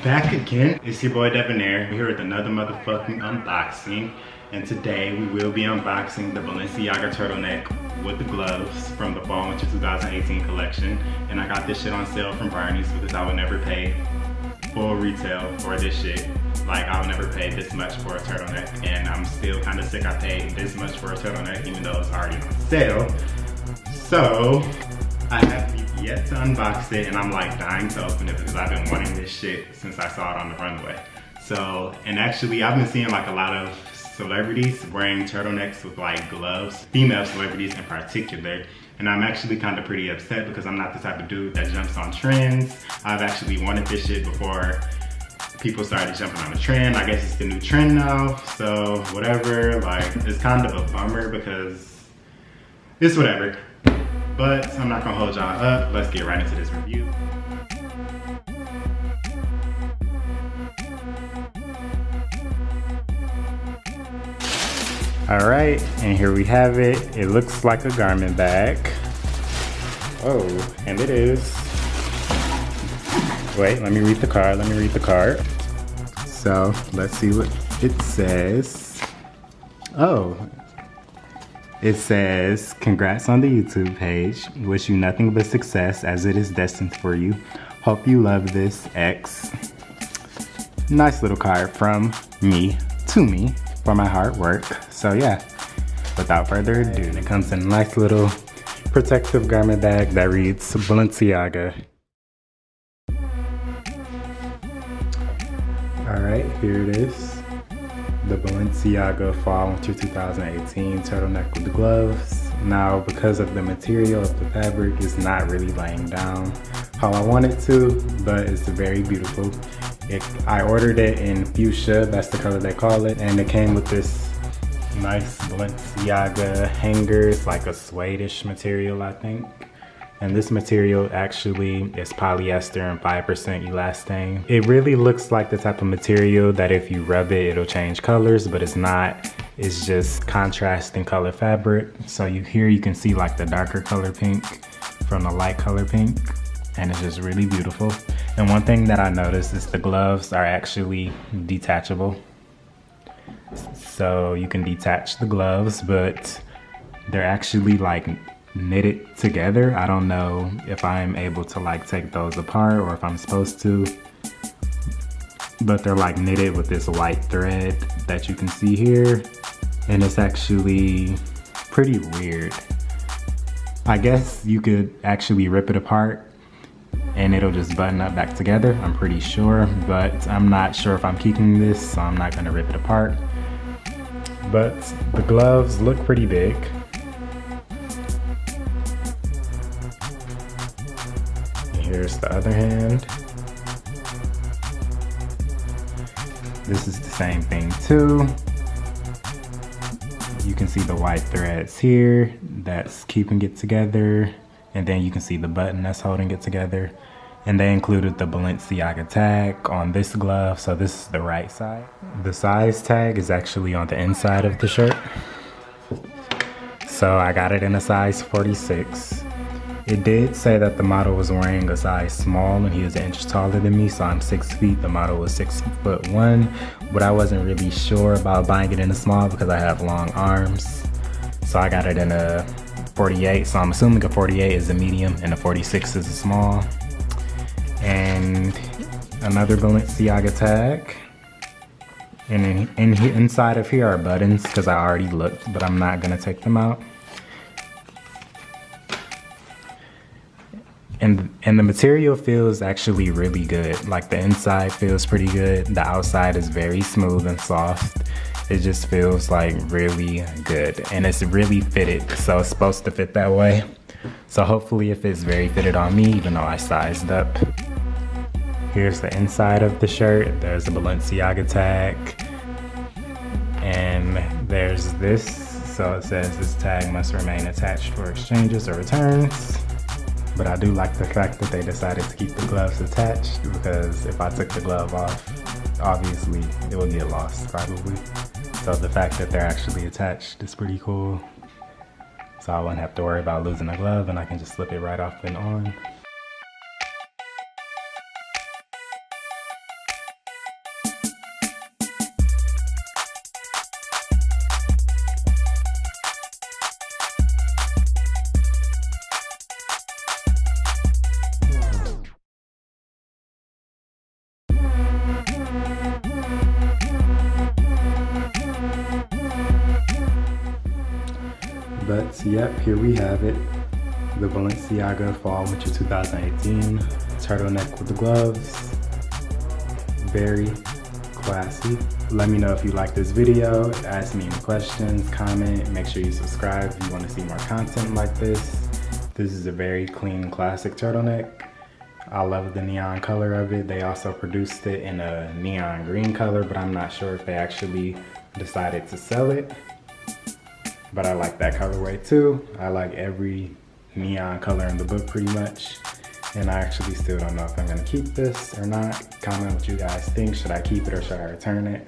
Back again, it's your boy Debonair. We're here with another motherfucking unboxing. And today we will be unboxing the Balenciaga turtleneck with the gloves from the Fall Winter 2018 collection. And I got this shit on sale from Barney's because I would never pay full retail for this shit. Like, I would never pay this much for a turtleneck. And I'm still kind of sick I paid this much for a turtleneck even though it's already on sale. So, I have yet to unbox it, and I'm like dying to open it because I've been wanting this shit since I saw it on the runway. So, and actually I've been seeing like a lot of celebrities wearing turtlenecks with like gloves, female celebrities in particular, and I'm actually kind of pretty upset because I'm not the type of dude that jumps on trends. I've actually wanted this shit before people started jumping on the trend. I guess it's the new trend now, so whatever. Like, it's kind of a bummer because it's whatever. But I'm not gonna hold y'all up. Let's get right into this review. All right, and here we have it. It looks like a garment bag. Oh, and it is. Wait, let me read the card. So, let's see what it says. Oh. It says, congrats on the YouTube page. Wish you nothing but success as it is destined for you. Hope you love this, X. Nice little card from me to me for my hard work. So yeah, without further ado, it comes in a nice little protective garment bag that reads Balenciaga. All right, here it is. The Balenciaga Fall Winter 2018 turtleneck with the gloves. Now, because of the material of the fabric, it's not really laying down how I want it to, but it's very beautiful. I ordered it in fuchsia, that's the color they call it, and it came with this nice Balenciaga hangers, like a suede-ish material, I think. And this material actually is polyester and 5% elastane. It really looks like the type of material that if you rub it, it'll change colors, but it's not. It's just contrasting color fabric. So here you can see like the darker color pink from the light color pink, and it's just really beautiful. And one thing that I noticed is the gloves are actually detachable. So you can detach the gloves, but they're actually like knitted together. I don't know if I'm able to like take those apart or if I'm supposed to, but they're like knitted with this white thread that you can see here, and it's actually pretty weird. I guess you could actually rip it apart and it'll just button up back together, I'm pretty sure, but I'm not sure if I'm keeping this, so I'm not gonna rip it apart. But the gloves look pretty big. Here's the other hand. This is the same thing too. You can see the white threads here that's keeping it together, and then you can see the button that's holding it together. And they included the Balenciaga tag on this glove, so this is the right side. The size tag is actually on the inside of the shirt. So I got it in a size 46. It did say that the model was wearing a size small and he was an inch taller than me, so I'm 6 feet. The model was 6'1", but I wasn't really sure about buying it in a small because I have long arms. So I got it in a 48, so I'm assuming a 48 is a medium and a 46 is a small. And another Balenciaga tag. And inside of here are buttons because I already looked, but I'm not gonna take them out. And the material feels actually really good. Like the inside feels pretty good. The outside is very smooth and soft. It just feels like really good. And it's really fitted, so it's supposed to fit that way. So hopefully it fits very fitted on me, even though I sized up. Here's the inside of the shirt. There's the Balenciaga tag. And there's this. So it says this tag must remain attached for exchanges or returns. But I do like the fact that they decided to keep the gloves attached, because if I took the glove off, obviously it would get lost probably. So the fact that they're actually attached is pretty cool. So I wouldn't have to worry about losing a glove and I can just slip it right off and on. But yep, here we have it. The Balenciaga Fall Winter 2018 turtleneck with the gloves. Very classy. Let me know if you like this video. Ask me any questions, comment. Make sure you subscribe if you want to see more content like this. This is a very clean, classic turtleneck. I love the neon color of it. They also produced it in a neon green color, but I'm not sure if they actually decided to sell it. But I like that colorway too. I like every neon color in the book pretty much. And I actually still don't know if I'm gonna keep this or not. Comment what you guys think. Should I keep it or should I return it?